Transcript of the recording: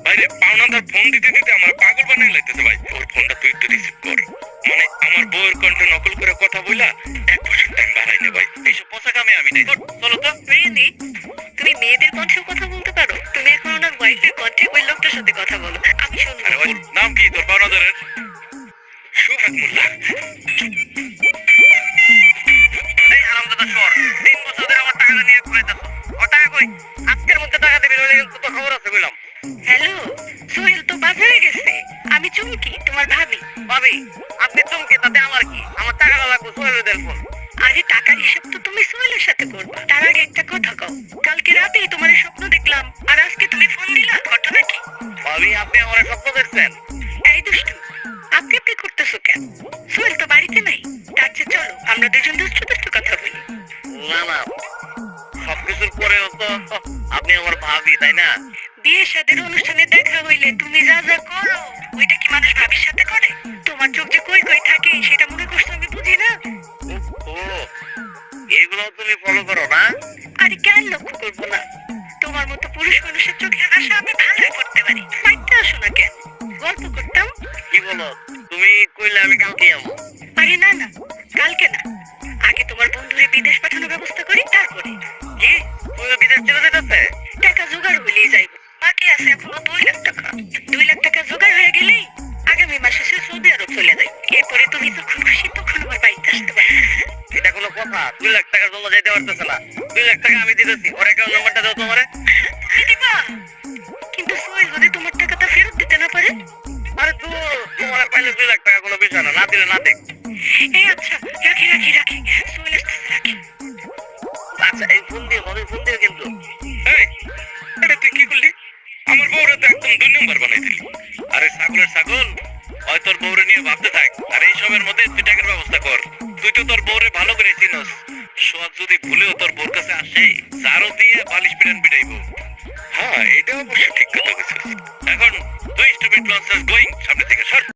বাইরে পাওনাদার ফোন দিতে দিতে আমার পাগল বানাই লাইতেছে ভাই। ওর ফোনটা তুই একটু রিসিভ কর। মানে আমার বউয়ের কণ্ঠে নকল করে কথা বইলা 1% টাইম বাড়াই নে ভাই। এইসব পচা কামে আমি নাই। চলো তো। রিয়েলি? তুমি মেয়েদের কণ্ঠেও কথা বলতে পারো? তুমি এখন ওনার ওয়াইফের কণ্ঠে ওই লোকটার সাথে কথা বলো, আমি শুনবো। আরে ওর নাম কি তোর পাওনাদারের? সোহাগ মোল্লা। এই হারামজাদা শোর, 3 বছর ধরে আমার টাকাটা নিয়ে ঘুরাইতেছ। ও টাকা কই? আজকের মধ্যে টাকা দিবি, নইলে কিন্তু তোর খবর আছে বললাম। হ্যালো, সোহেল তো বাজারে গেছে। আমি চুমকি, তোমার ভাবি। ভাবি, আপনি চমকে তাতে আমার কি? আমার টাকাটা লাগবে, সোহেলের দেন ফোন। আরে টাকার হিসাব তো তুমি সোহেলের সাথে করবা। তার আগে একটা কথা কও, কালকে রাতেই তোমার স্বপ্ন দেখলাম, আর আজকে তুমি ফোন দিলা, ঘটনা কি? ভাবি, আপনি আমার স্বপ্ন দেখছেন? এই দুষ্টু, আপনি আপনি করতেছো কেন? সোহেল তো বাড়িতে নাই। তার চেয়ে চলো আমরা দুজন দুষ্টু দুষ্টু কথা বলি। না না, সবকিছুর পরেও তো আপনি আমার ভাবি, তাই না? বিয়ে শাদীর অনুষ্ঠানে দেখা হইলে তুমি যা যা করো, ওইটা কি মানুষ ভাবির সাথে করে? তোমার চোখ যে কই কই থাকে সেটা মনে করছো আমি বুঝি না? ও, এগুলো তুমি ফলো করো না? আরে কেন লক্ষ্য করবো না? তোমার মতো পুরুষ মানুষের চোখের ভাষা আমি ভালোই করতে পারি। বাইরটা আসো না কেন? গল্প করতাম। কি বলো? তুমি কইলে আমি কালকে যাবো। আরে না না, কালকে না, আগে তোমার বন্ধুরে বিদেশ পাঠানোর ব্যবস্থা করি, তারপরে। কি, তুমি বিদেশ চলে যেতেছে? টাকা জোগাড় হইলেই যাইব। বাকি আছে এখনো 2 লাখ টাকা। 2 লাখ টাকা জোগাড় হয়ে গেলেই আগামী মাসে সে সৌদি আরব চলে যায়। এরপরে তুমি যখন খুশি তখন আমার বাড়িতে আসতে পারবে। এটা কোনো কথা? 2 লাখ টাকার জন্য যেতে পারতেছে না। 2 লাখ টাকা আমি দিতেছি, ওর অ্যাকাউন্ট নাম্বারটা দাও তোমারে। তুমি দিবা? কিন্তু সোহেল যদি তোমার টাকাটা ফেরত দিতে না পারে? আরে দূর, তোমার পাইলে 2 লাখ টাকা কোনো বিষয় না, না দিলে না দেখ। এই আচ্ছা, রাখি রাখি রাখি, সোহেল আসতেছে, রাখি। আচ্ছা, এই ফোন দিয়ে ভাবি, ফোন দিয়ে কিন্তু। এই, এটা তুই কি করলি? আমার বউরে তো একদম 2 নম্বর বানাই দিলি। আরে ছাগলের ছাগল, হয় তোর বউরে নিয়ে ভাবতে থাক, আর এই সবের মধ্যে তুই টাকার ব্যবস্থা কর। তুই তো তোর বউরে ভালো করে চিনস। সোহাগ যদি ভুলেও তোর বউর কাছে আসে, জারো দিয়ে বালিশ পিটান পিটাইবো। হ্যাঁ, এটা অবশ্য ঠিক কথা বলছিস। এখন তুই স্টুপিড লঞ্চার্স গোয়িং, সামনে থেকে সর।